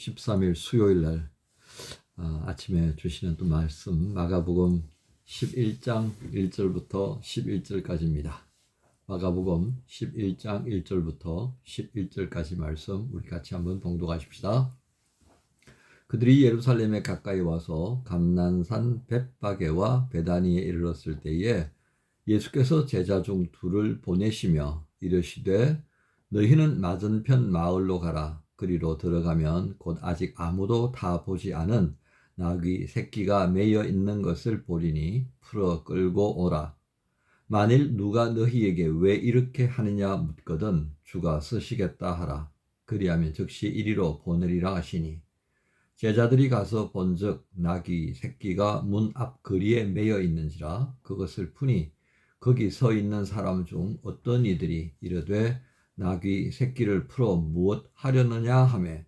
13일 수요일 날 아침에 주시는 또 말씀 마가복음 11장 1절부터 11절까지입니다. 마가복음 11장 1절부터 11절까지 말씀 우리 같이 한번 봉독하십시다. 그들이 예루살렘에 가까이 와서 감난산 벳바게와 베다니에 이르렀을 때에 예수께서 제자 중 둘을 보내시며 이르시되 너희는 맞은편 마을로 가라. 그리로 들어가면 곧 아직 아무도 다 보지 않은 나귀 새끼가 매여 있는 것을 보리니 풀어 끌고 오라. 만일 누가 너희에게 왜 이렇게 하느냐 묻거든 주가 쓰시겠다 하라. 그리하면 즉시 이리로 보내리라 하시니 제자들이 가서 본즉 나귀 새끼가 문 앞 거리에 매여 있는지라. 그것을 푸니 거기 서 있는 사람 중 어떤 이들이 이르되 나귀 새끼를 풀어 무엇 하려느냐 하매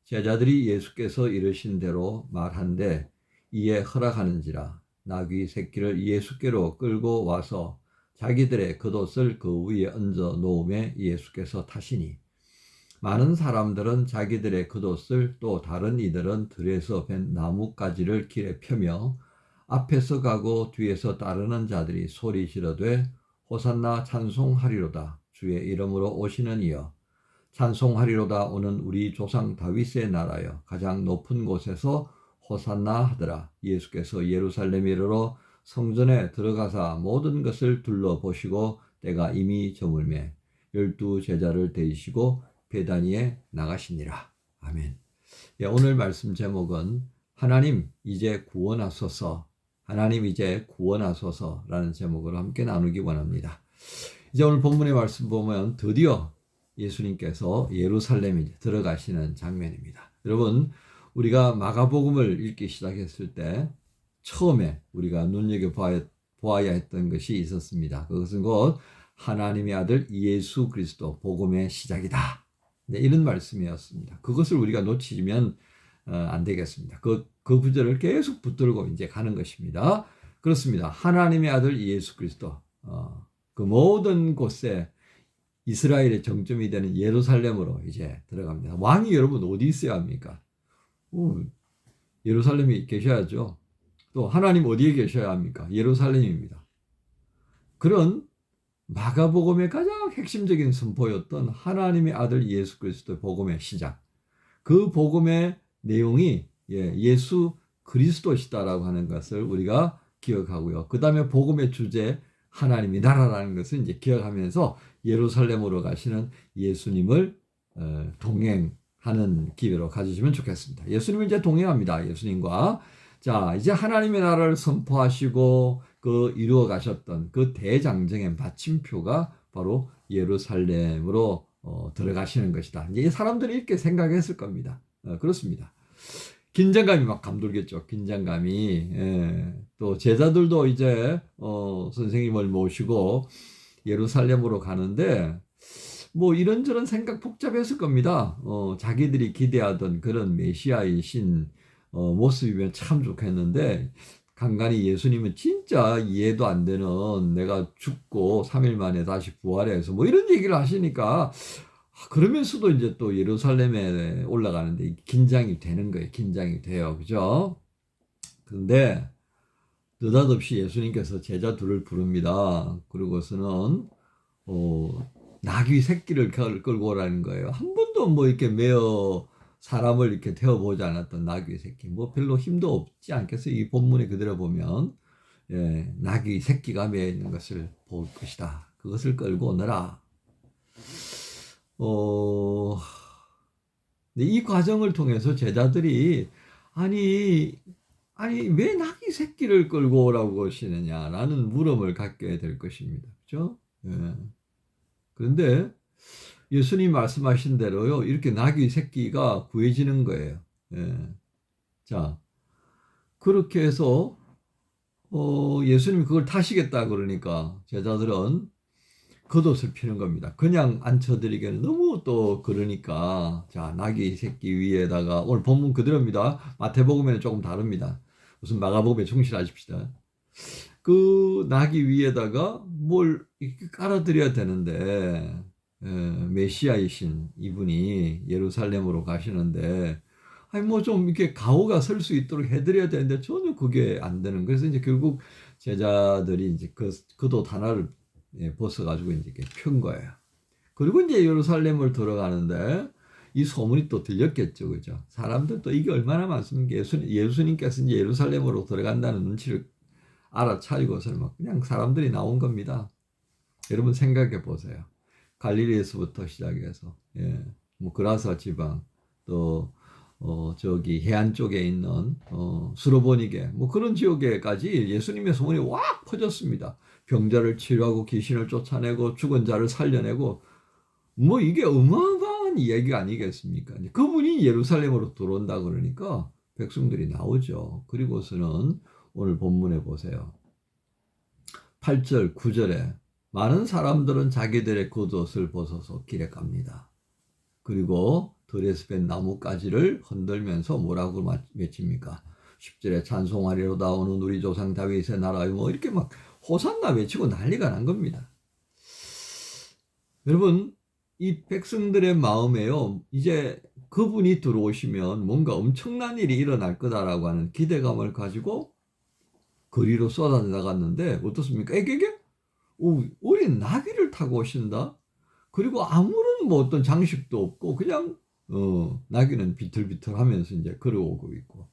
제자들이 예수께서 이르신 대로 말한데 이에 허락하는지라. 나귀 새끼를 예수께로 끌고 와서 자기들의 겉옷을 그 위에 얹어 놓음에 예수께서 타시니 많은 사람들은 자기들의 겉옷을 또 다른 이들은 들에서 벤 나뭇가지를 길에 펴며 앞에서 가고 뒤에서 따르는 자들이 소리 지르되 호산나 찬송하리로다. 주의 이름으로 오시는 이여 찬송하리로다. 오는 우리 조상 다윗의 나라여 가장 높은 곳에서 호산나 하더라. 예수께서 예루살렘에 이르러 성전에 들어가사 모든 것을 둘러보시고 때가 이미 저물매 12 제자를 데리시고 베다니에 나가시니라. 아멘. 오늘 말씀 제목은 하나님 이제 구원하소서, 하나님 이제 구원하소서라는 제목으로 함께 나누기 원합니다. 이제 오늘 본문의 말씀 보면 드디어 예수님께서 예루살렘에 들어가시는 장면입니다. 여러분, 우리가 마가복음을 읽기 시작했을 때 처음에 우리가 눈여겨보아야 했던 것이 있었습니다. 그것은 곧 하나님의 아들 예수 그리스도 복음의 시작이다. 네, 이런 말씀이었습니다. 그것을 우리가 놓치면 안 되겠습니다. 그 구절을 계속 붙들고 이제 가는 것입니다. 그렇습니다. 하나님의 아들 예수 그리스도 그 모든 곳에 이스라엘의 정점이 되는 예루살렘으로 이제 들어갑니다. 왕이 여러분 어디 있어야 합니까? 예루살렘에 계셔야죠. 또 하나님 어디에 계셔야 합니까? 예루살렘입니다. 그런 마가복음의 가장 핵심적인 선포였던 하나님의 아들 예수 그리스도의 복음의 시작. 그 복음의 내용이 예수 그리스도시다라고 하는 것을 우리가 기억하고요. 그 다음에 복음의 주제 하나님의 나라라는 것을 이제 기억하면서 예루살렘으로 가시는 예수님을 동행하는 기회로 가지시면 좋겠습니다. 예수님을 이제 동행합니다. 예수님과. 자, 이제 하나님의 나라를 선포하시고 그 이루어 가셨던 그 대장정의 마침표가 바로 예루살렘으로 들어가시는 것이다. 이제 사람들이 이렇게 생각했을 겁니다. 그렇습니다. 긴장감이 막 감돌겠죠. 긴장감이. 또 제자들도 이제 선생님을 모시고 예루살렘으로 가는데 뭐 이런저런 생각 복잡했을 겁니다. 자기들이 기대하던 그런 메시아이신 모습이면 참 좋겠는데 간간히 예수님은 진짜 이해도 안 되는 내가 죽고 3일 만에 다시 부활해서 뭐 이런 얘기를 하시니까 그러면서도 이제 또 예루살렘에 올라가는데 긴장이 되는 거예요. 긴장이 돼요. 그죠? 그런데 느닷없이 예수님께서 제자 둘을 부릅니다. 그리고서는 나귀 새끼를 끌고 오라는 거예요. 한 번도 뭐 이렇게 매어 사람을 이렇게 태워보지 않았던 나귀 새끼. 뭐 별로 힘도 없지 않겠어요? 이 본문에 그대로 보면 나귀 새끼가 매어 있는 것을 볼 것이다. 그것을 끌고 오너라. 이 과정을 통해서 제자들이 아니 왜 나귀 새끼를 끌고 오라고 하시느냐라는 물음을 갖게 될 것입니다. 그렇죠? 그런데 예수님 말씀하신 대로요, 이렇게 나귀 새끼가 구해지는 거예요. 자, 그렇게 해서 예수님이 그걸 타시겠다 그러니까 제자들은 겉옷을 피는 겁니다. 그냥 앉혀드리기에는 너무 또 그러니까 자, 나귀 새끼 위에다가 오늘 본문 그대로입니다. 마태복음에는 조금 다릅니다. 무슨 마가복음에 충실하십시다. 그 나귀 위에다가 뭘 이렇게 깔아드려야 되는데 메시아이신 이분이 예루살렘으로 가시는데 아니 뭐 좀 이렇게 가오가 설 수 있도록 해드려야 되는데 전혀 그게 안 되는. 그래서 이제 결국 제자들이 이제 그도 하나를 벗어가지고 이제 이렇게 편 거예요. 그리고 이제 예루살렘을 들어가는데 이 소문이 또 들렸겠죠, 그죠? 사람들도 이게 얼마나 많습니까? 예수님께서 이제 예루살렘으로 들어간다는 눈치를 알아차리고서 막 그냥 사람들이 나온 겁니다. 여러분 생각해 보세요. 갈릴리에서부터 시작해서 뭐 그라사 지방 또 저기 해안 쪽에 있는 수로보니게 뭐 그런 지역에까지 예수님의 소문이 확 퍼졌습니다. 병자를 치료하고 귀신을 쫓아내고 죽은 자를 살려내고 뭐 이게 어마어마한 이야기가 아니겠습니까? 그분이 예루살렘으로 들어온다 그러니까 백성들이 나오죠. 그리고서는 오늘 본문에 보세요. 8절, 9절에 많은 사람들은 자기들의 겉옷을 벗어서 길에 갑니다. 그리고 들에서 뺀 나뭇가지를 흔들면서 뭐라고 외칩니까? 10절에 찬송하리로다 오는 우리 조상 다윗의 나라요 뭐 이렇게 막 호산나 외치고 난리가 난 겁니다. 여러분 이 백성들의 마음에요. 이제 그분이 들어오시면 뭔가 엄청난 일이 일어날 거다라고 하는 기대감을 가지고 거리로 쏟아져 나갔는데 어떻습니까? 에게게? 우리 나귀를 타고 오신다? 그리고 아무런 뭐 어떤 장식도 없고 그냥 나귀는 비틀비틀하면서 이제 걸어오고 있고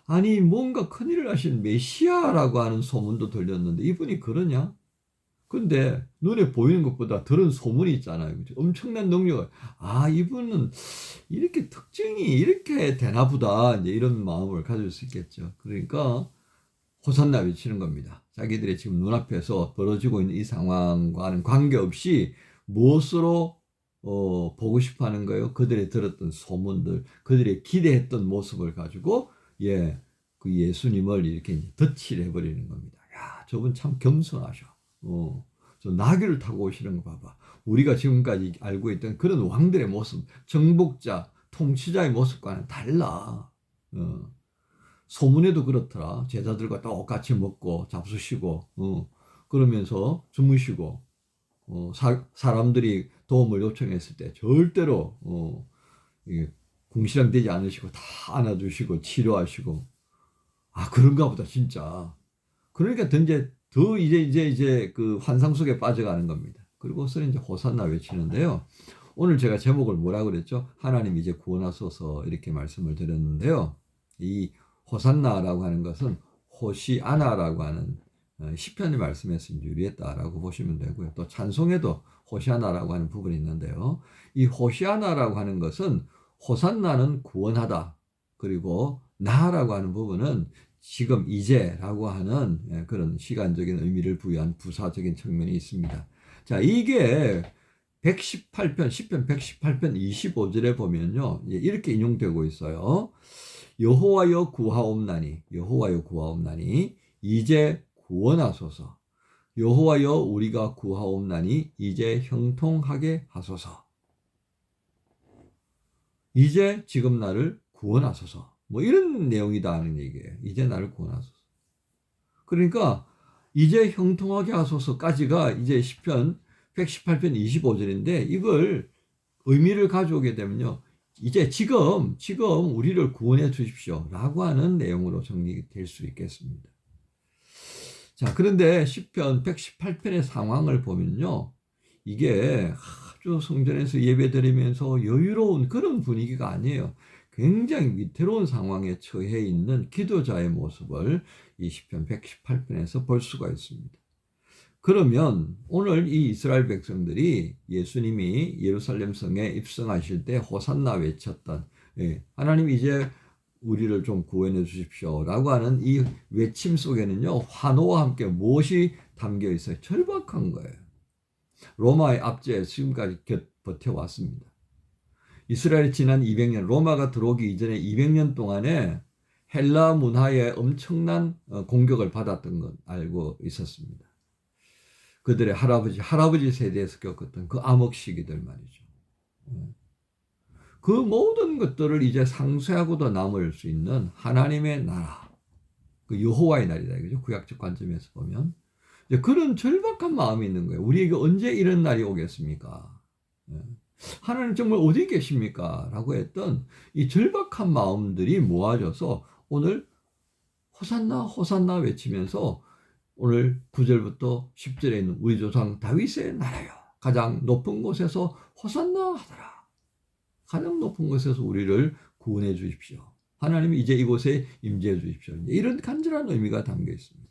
아니 뭔가 큰일을 하신 메시아라고 하는 소문도 들렸는데 이분이 그러냐? 근데 눈에 보이는 것보다 들은 소문이 있잖아요. 그렇죠? 엄청난 능력을 이분은 이렇게 특징이 이렇게 되나 보다 이제 이런 마음을 가질 수 있겠죠. 그러니까 호산나 외치는 겁니다. 자기들의 지금 눈앞에서 벌어지고 있는 이 상황과는 관계없이 무엇으로 보고 싶어 하는 거예요? 그들이 들었던 소문들, 그들이 기대했던 모습을 가지고 그 예수님을 이렇게 덧칠 해버리는 겁니다. 야, 저분 참 겸손하셔. 저 나귀를 타고 오시는 거 봐봐. 우리가 지금까지 알고 있던 그런 왕들의 모습, 정복자, 통치자의 모습과는 달라. 소문에도 그렇더라. 제자들과 똑같이 먹고 잡수시고 그러면서 주무시고 사람들이 도움을 요청했을 때 절대로 궁시렁대지 않으시고 다 안아주시고 치료하시고 그런가 보다 진짜. 그러니까 더 이제 그 환상 속에 빠져가는 겁니다. 그리고서는 이제 호산나 외치는데요. 오늘 제가 제목을 뭐라 그랬죠? 하나님 이제 구원하소서 이렇게 말씀을 드렸는데요. 이 호산나라고 하는 것은 호시아나라고 하는 시편의 말씀에서 유리했다라고 보시면 되고요. 또 찬송에도 호시아나라고 하는 부분이 있는데요. 이 호시아나라고 하는 것은 호산나는 구원하다. 그리고 나라고 하는 부분은 지금 이제라고 하는 그런 시간적인 의미를 부여한 부사적인 측면이 있습니다. 자, 이게 118편, 시편 118편 25절에 보면요. 이렇게 인용되고 있어요. 여호와여 구하옵나니, 여호와여 구하옵나니, 이제 구원하소서. 여호와여 우리가 구하옵나니, 이제 형통하게 하소서. 이제 지금 나를 구원하소서. 뭐 이런 내용이다 하는 얘기예요. 이제 나를 구원하소서. 그러니까 이제 형통하게 하소서까지가 이제 시편 118편 25절인데 이걸 의미를 가져오게 되면요. 이제 지금 우리를 구원해 주십시오. 라고 하는 내용으로 정리될 수 있겠습니다. 자, 그런데 시편 118편의 상황을 보면요. 이게 아주 성전에서 예배 드리면서 여유로운 그런 분위기가 아니에요. 굉장히 위태로운 상황에 처해 있는 기도자의 모습을 이 시편 118편에서 볼 수가 있습니다. 그러면 오늘 이 이스라엘 백성들이 예수님이 예루살렘 성에 입성하실 때 호산나 외쳤던 하나님 이제 우리를 좀 구원해 주십시오 라고 하는 이 외침 속에는요 환호와 함께 무엇이 담겨 있어요? 절박한 거예요. 로마의 압제에 지금까지 버텨왔습니다. 이스라엘이 지난 200년 로마가 들어오기 이전에 200년 동안에 헬라 문화에 엄청난 공격을 받았던 것 알고 있었습니다. 그들의 할아버지 세대에서 겪었던 그 암흑 시기들 말이죠. 그 모든 것들을 이제 상쇄하고도 남을 수 있는 하나님의 나라, 그 여호와의 날이다. 그죠? 구약적 관점에서 보면 이제 그런 절박한 마음이 있는 거예요. 우리에게 언제 이런 날이 오겠습니까? 하나님 정말 어디 계십니까? 라고 했던 이 절박한 마음들이 모아져서 오늘 호산나 호산나 외치면서 오늘 9절부터 10절에 있는 우리 조상 다윗의 나라여 가장 높은 곳에서 호산나 하더라. 가장 높은 곳에서 우리를 구원해 주십시오. 하나님이 이제 이곳에 임재해 주십시오. 이런 간절한 의미가 담겨 있습니다.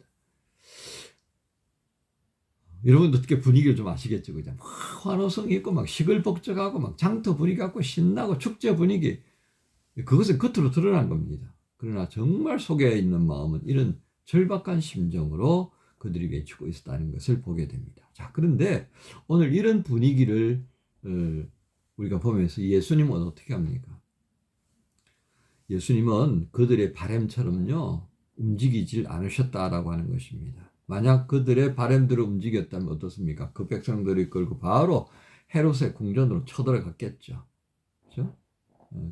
여러분도 어떻게 분위기를 좀 아시겠죠? 그냥 막 환호성이 있고 막 시끌벅적하고 막 장터 분위기 갖고 신나고 축제 분위기, 그것은 겉으로 드러난 겁니다. 그러나 정말 속에 있는 마음은 이런 절박한 심정으로 그들이 외치고 있었다는 것을 보게 됩니다. 자, 그런데 오늘 이런 분위기를 우리가 보면서 예수님은 어떻게 합니까? 예수님은 그들의 바램처럼요 움직이질 않으셨다라고 하는 것입니다. 만약 그들의 바램대로 움직였다면 어떻습니까? 그 백성들이 끌고 바로 헤롯의 궁전으로 쳐들어갔겠죠. 그렇죠?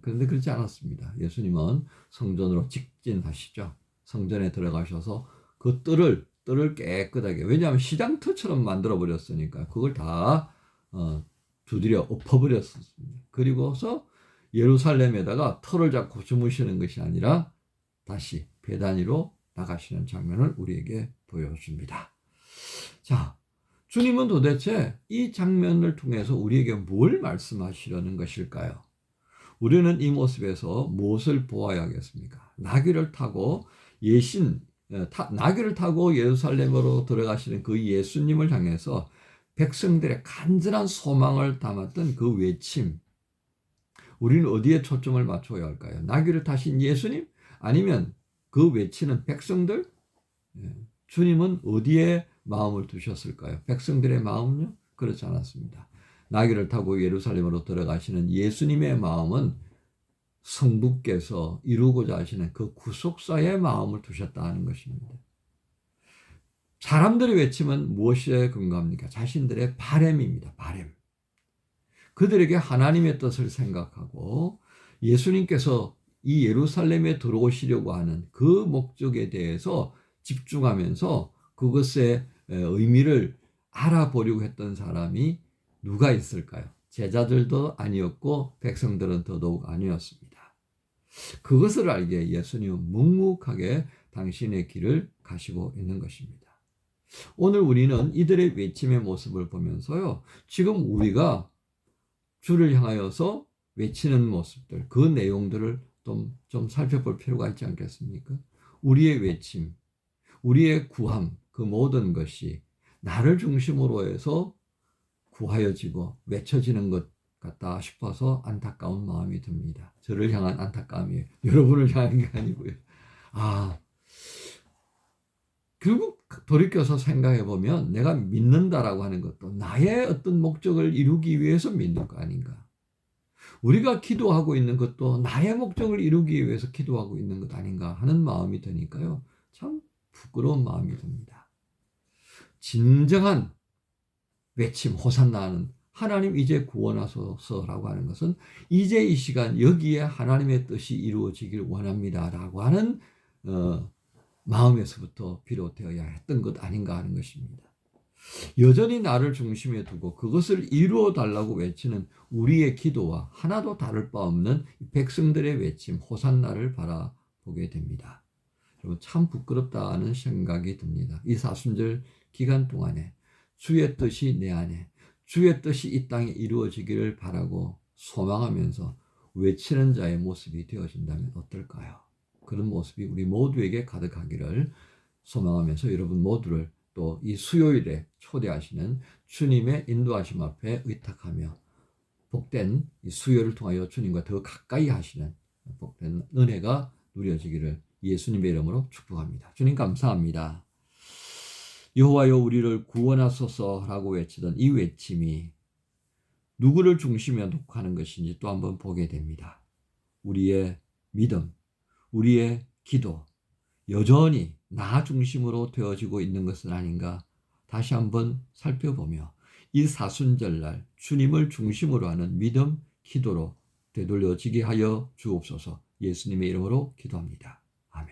그런데 그렇지 않았습니다. 예수님은 성전으로 직진하시죠. 성전에 들어가셔서 그 뜰을 깨끗하게, 왜냐하면 시장터처럼 만들어 버렸으니까 그걸 다 두드려 엎어버렸습니다. 그리고서 예루살렘에다가 터를 잡고 주무시는 것이 아니라 다시 베다니로 나가시는 장면을 우리에게 보여줍니다. 자, 주님은 도대체 이 장면을 통해서 우리에게 뭘 말씀하시려는 것일까요? 우리는 이 모습에서 무엇을 보아야겠습니까? 나귀를 타고 나귀를 타고 예루살렘으로 들어가시는 그 예수님을 향해서 백성들의 간절한 소망을 담았던 그 외침, 우리는 어디에 초점을 맞춰야 할까요? 나귀를 타신 예수님? 아니면 그 외치는 백성들? 주님은 어디에 마음을 두셨을까요? 백성들의 마음은요? 그렇지 않았습니다. 나귀를 타고 예루살렘으로 들어가시는 예수님의 마음은 성부께서 이루고자 하시는 그 구속사의 마음을 두셨다는 것입니다. 사람들의 외침은 무엇에 근거합니까? 자신들의 바램입니다. 바램. 그들에게 하나님의 뜻을 생각하고 예수님께서 이 예루살렘에 들어오시려고 하는 그 목적에 대해서 집중하면서 그것의 의미를 알아보려고 했던 사람이 누가 있을까요? 제자들도 아니었고 백성들은 더더욱 아니었습니다. 그것을 알기에 예수님은 묵묵하게 당신의 길을 가시고 있는 것입니다. 오늘 우리는 이들의 외침의 모습을 보면서요, 지금 우리가 주를 향하여서 외치는 모습들, 그 내용들을 좀 살펴볼 필요가 있지 않겠습니까? 우리의 외침, 우리의 구함, 그 모든 것이 나를 중심으로 해서 구하여지고 외쳐지는 것 같다 싶어서 안타까운 마음이 듭니다. 저를 향한 안타까움이에요. 여러분을 향한 게 아니고요. 결국 돌이켜서 생각해 보면 내가 믿는다라고 하는 것도 나의 어떤 목적을 이루기 위해서 믿는 거 아닌가? 우리가 기도하고 있는 것도 나의 목적을 이루기 위해서 기도하고 있는 것 아닌가 하는 마음이 드니까요. 참 부끄러운 마음이 듭니다. 진정한 외침, 호산나는 하나님 이제 구원하소서라고 하는 것은 이제 이 시간 여기에 하나님의 뜻이 이루어지길 원합니다라고 하는 마음에서부터 비롯되어야 했던 것 아닌가 하는 것입니다. 여전히 나를 중심에 두고 그것을 이루어 달라고 외치는 우리의 기도와 하나도 다를 바 없는 백성들의 외침, 호산나를 바라보게 됩니다. 여러분, 참 부끄럽다는 생각이 듭니다. 이 사순절 기간 동안에 주의 뜻이 내 안에, 주의 뜻이 이 땅에 이루어지기를 바라고 소망하면서 외치는 자의 모습이 되어진다면 어떨까요? 그런 모습이 우리 모두에게 가득하기를 소망하면서 여러분 모두를 또 이 수요일에 초대하시는 주님의 인도하심 앞에 의탁하며 복된 이 수요일을 통하여 주님과 더 가까이 하시는 복된 은혜가 누려지기를 예수님의 이름으로 축복합니다. 주님 감사합니다. 여호와여 우리를 구원하소서라고 외치던 이 외침이 누구를 중심에 놓고 하는 것인지 또 한번 보게 됩니다. 우리의 믿음, 우리의 기도, 여전히 나 중심으로 되어지고 있는 것은 아닌가 다시 한번 살펴보며 이 사순절날 주님을 중심으로 하는 믿음, 기도로 되돌려지게 하여 주옵소서. 예수님의 이름으로 기도합니다. 아멘.